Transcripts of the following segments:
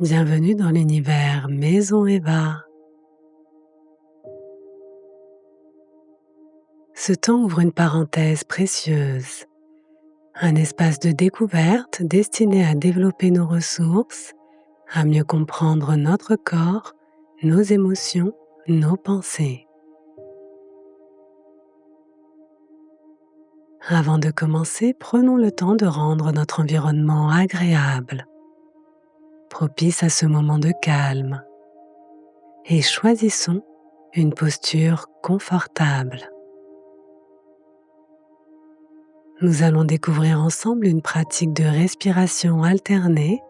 Bienvenue dans l'univers Maison Eva. Ce temps ouvre une parenthèse précieuse, un espace de découverte destiné à développer nos ressources, à mieux comprendre notre corps, nos émotions, nos pensées. Avant de commencer, prenons le temps de rendre notre environnement agréable, propice à ce moment de calme, et choisissons une posture confortable. Nous allons découvrir ensemble une pratique de respiration alternée,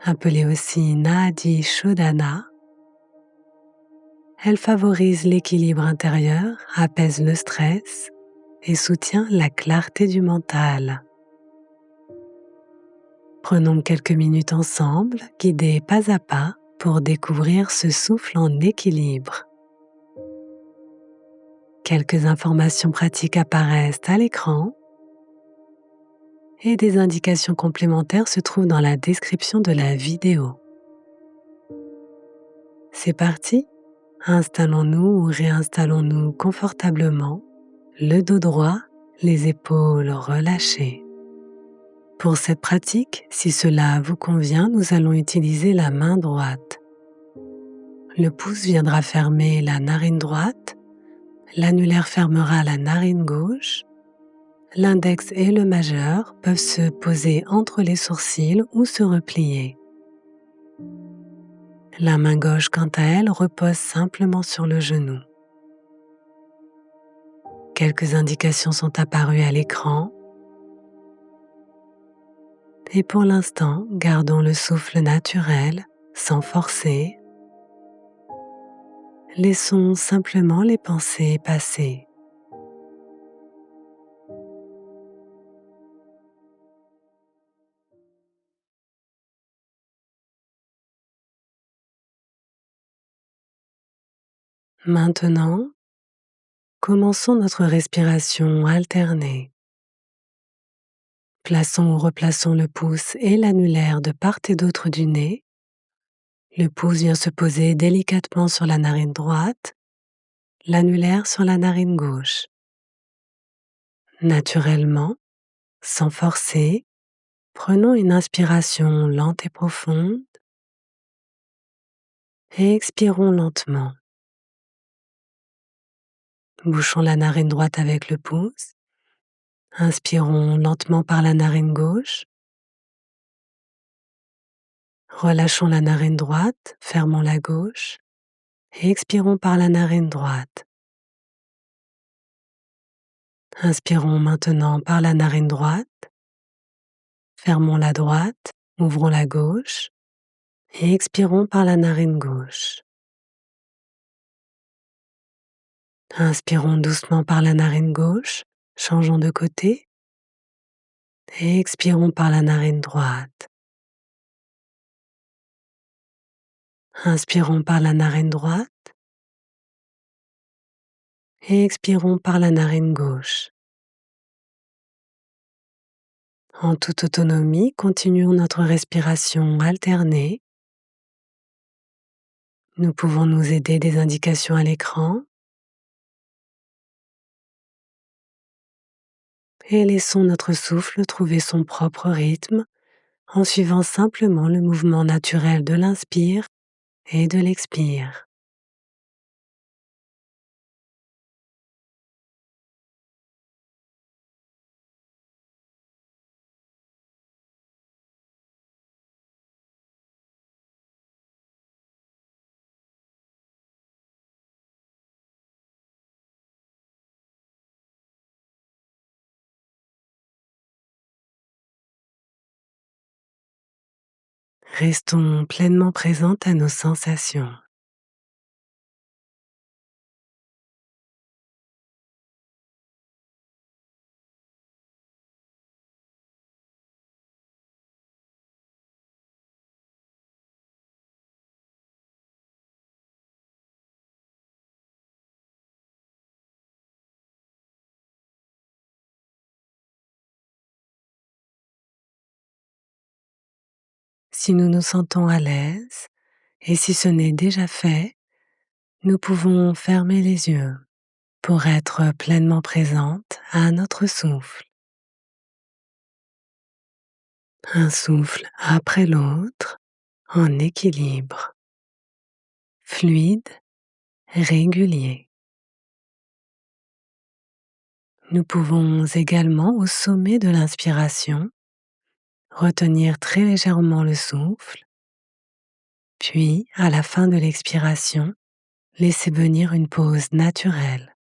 appelée aussi Nadi Shodhana. Elle favorise l'équilibre intérieur, apaise le stress et soutient la clarté du mental. Prenons quelques minutes ensemble, guidés pas à pas, pour découvrir ce souffle en équilibre. Quelques informations pratiques apparaissent à l'écran et des indications complémentaires se trouvent dans la description de la vidéo. C'est parti! Installons-nous ou réinstallons-nous confortablement, le dos droit, les épaules relâchées. Pour cette pratique, si cela vous convient, nous allons utiliser la main droite. Le pouce viendra fermer la narine droite, l'annulaire fermera la narine gauche, l'index et le majeur peuvent se poser entre les sourcils ou se replier. La main gauche, quant à elle, repose simplement sur le genou. Quelques indications sont apparues à l'écran. Et pour l'instant, gardons le souffle naturel, sans forcer. Laissons simplement les pensées passer. Maintenant, commençons notre respiration alternée. Plaçons ou replaçons le pouce et l'annulaire de part et d'autre du nez. Le pouce vient se poser délicatement sur la narine droite, l'annulaire sur la narine gauche. Naturellement, sans forcer, prenons une inspiration lente et profonde et expirons lentement. Bouchons la narine droite avec le pouce. Inspirons lentement par la narine gauche. Relâchons la narine droite, fermons la gauche et expirons par la narine droite. Inspirons maintenant par la narine droite, fermons la droite, ouvrons la gauche et expirons par la narine gauche. Inspirons doucement par la narine gauche, changeons de côté et expirons par la narine droite. Inspirons par la narine droite et expirons par la narine gauche. En toute autonomie, continuons notre respiration alternée. Nous pouvons nous aider des indications à l'écran et laissons notre souffle trouver son propre rythme en suivant simplement le mouvement naturel de l'inspire et de l'expire. Restons pleinement présentes à nos sensations. Si nous nous sentons à l'aise et si ce n'est déjà fait, nous pouvons fermer les yeux pour être pleinement présente à notre souffle. Un souffle après l'autre, en équilibre, fluide, régulier. Nous pouvons également, au sommet de l'inspiration, retenir très légèrement le souffle, puis, à la fin de l'expiration, laisser venir une pause naturelle.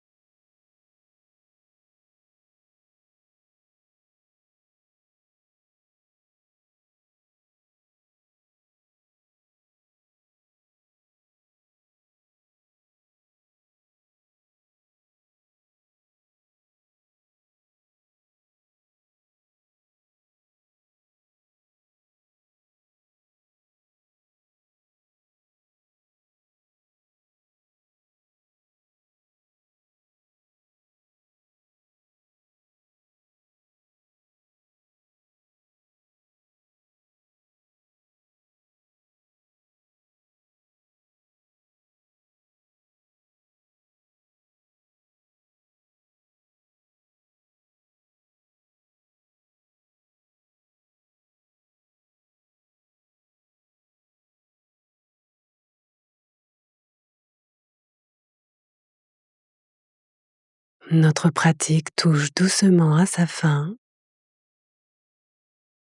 Notre pratique touche doucement à sa fin.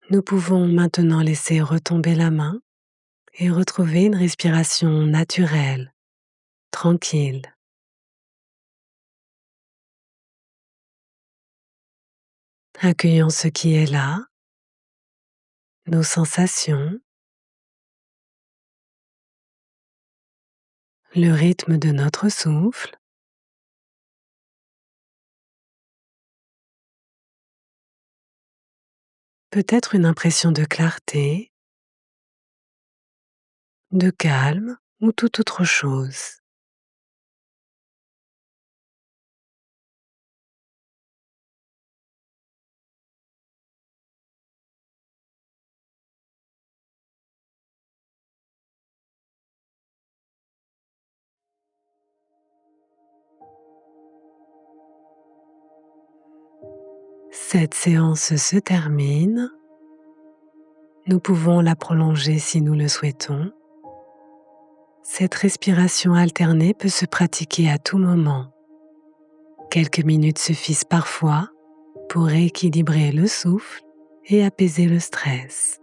Nous pouvons maintenant laisser retomber la main et retrouver une respiration naturelle, tranquille. Accueillant ce qui est là, nos sensations, le rythme de notre souffle, peut-être une impression de clarté, de calme ou toute autre chose. Cette séance se termine. Nous pouvons la prolonger si nous le souhaitons. Cette respiration alternée peut se pratiquer à tout moment. Quelques minutes suffisent parfois pour rééquilibrer le souffle et apaiser le stress.